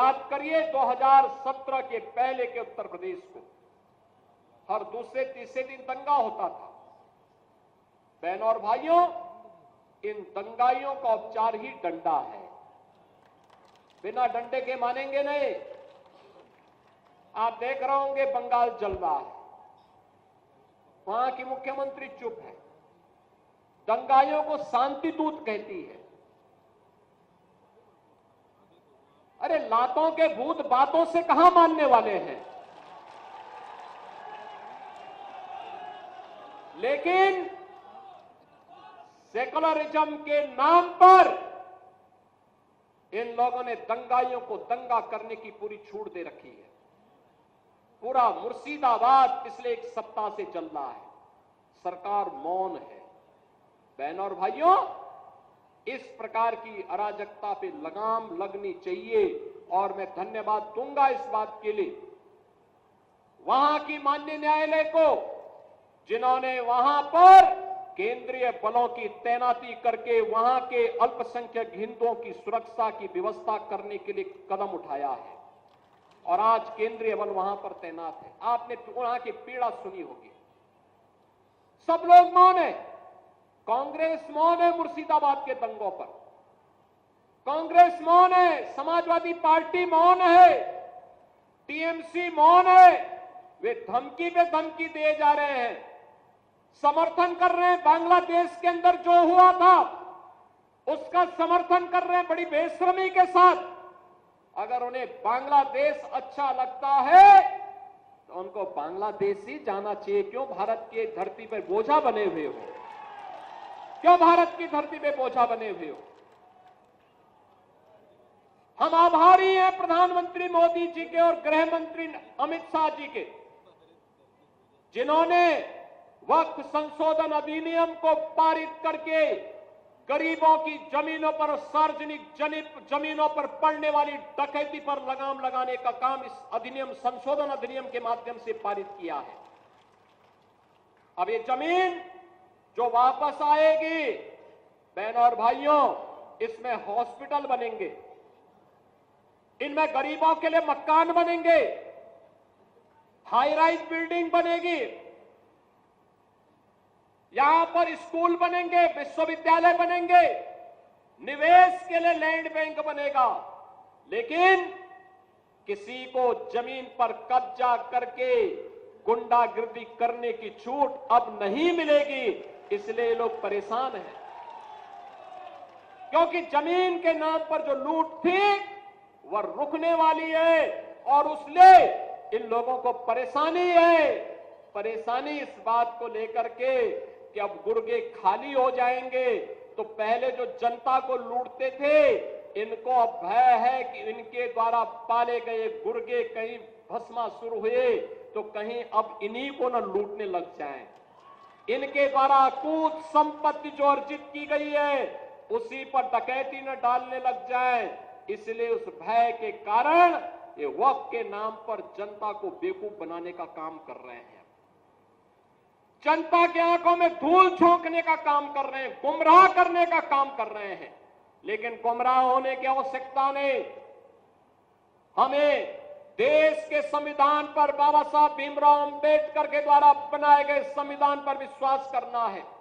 याद करिए 2017 के पहले के उत्तर प्रदेश को, हर दूसरे तीसरे दिन दंगा होता था। बहनों और भाइयों, इन दंगाइयों का उपचार ही डंडा है। बिना डंडे के मानेंगे नहीं। आप देख रहे होंगे बंगाल जल रहा है, वहां की मुख्यमंत्री चुप है, दंगाइयों को शांति दूत कहती है। अरे लातों के भूत बातों से कहां मानने वाले हैं। लेकिन सेकुलरिज्म के नाम पर इन लोगों ने दंगाइयों को दंगा करने की पूरी छूट दे रखी है। पूरा मुर्शिदाबाद पिछले एक सप्ताह से चल रहा है, सरकार मौन है। बहनों और भाइयों, इस प्रकार की अराजकता पे लगाम लगनी चाहिए और मैं धन्यवाद दूंगा इस बात के लिए वहां की माननीय न्यायालय को, जिन्होंने वहां पर केंद्रीय बलों की तैनाती करके वहां के अल्पसंख्यक हिंदुओं की सुरक्षा की व्यवस्था करने के लिए कदम उठाया है और आज केंद्रीय बल वहां पर तैनात है। आपने वहां की पीड़ा सुनी होगी। सब लोग मौन है। कांग्रेस मौन है मुर्शिदाबाद के दंगों पर, कांग्रेस मौन है, समाजवादी पार्टी मौन है, टीएमसी मौन है। वे धमकी पे धमकी दिए जा रहे हैं, समर्थन कर रहे हैं। बांग्लादेश के अंदर जो हुआ था उसका समर्थन कर रहे हैं बड़ी बेशर्मी के साथ। अगर उन्हें बांग्लादेश अच्छा लगता है तो उनको बांग्लादेश ही जाना चाहिए। क्यों भारत की धरती पर बोझा बने हुए हो? क्यों भारत की धरती पे बोझा बने हुए हो? हम आभारी हैं प्रधानमंत्री मोदी जी के और गृह मंत्री अमित शाह जी के, जिन्होंने वक्फ संशोधन अधिनियम को पारित करके गरीबों की जमीनों पर, सार्वजनिक जमीनों पर पड़ने वाली डकैती पर लगाम लगाने का काम इस अधिनियम, संशोधन अधिनियम के माध्यम से पारित किया है। अब ये जमीन जो वापस आएगी, बहनों और भाइयों, इसमें हॉस्पिटल बनेंगे, इनमें गरीबों के लिए मकान बनेंगे, हाई राइज बिल्डिंग बनेगी, यहां पर स्कूल बनेंगे, विश्वविद्यालय बनेंगे, निवेश के लिए लैंड बैंक बनेगा। लेकिन किसी को जमीन पर कब्जा करके गुंडागिर्दी करने की छूट अब नहीं मिलेगी। इसलिए लोग परेशान हैं, क्योंकि जमीन के नाम पर जो लूट थी वह रुकने वाली है और उसलिए इन लोगों को परेशानी है। परेशानी इस बात को लेकर के कि अब गुर्गे खाली हो जाएंगे। तो पहले जो जनता को लूटते थे, इनको अब भय है कि इनके द्वारा पाले गए गुर्गे कहीं भस्मासुर हुए तो कहीं अब इन्हीं को न लूटने लग जाएं। इनके द्वारा अकूत संपत्ति जो अर्जित की गई है उसी पर डकैती न डालने लग जाए। इसलिए उस भय के कारण ये वक्फ के नाम पर जनता को बेवकूफ बनाने का काम कर रहे हैं, जनता की आंखों में धूल झोंकने का काम कर रहे हैं, गुमराह करने का काम कर रहे हैं। लेकिन गुमराह होने की आवश्यकता नहीं। हमें देश के संविधान पर, बाबा साहब भीमराव अंबेडकर के द्वारा बनाए गए संविधान पर विश्वास करना है।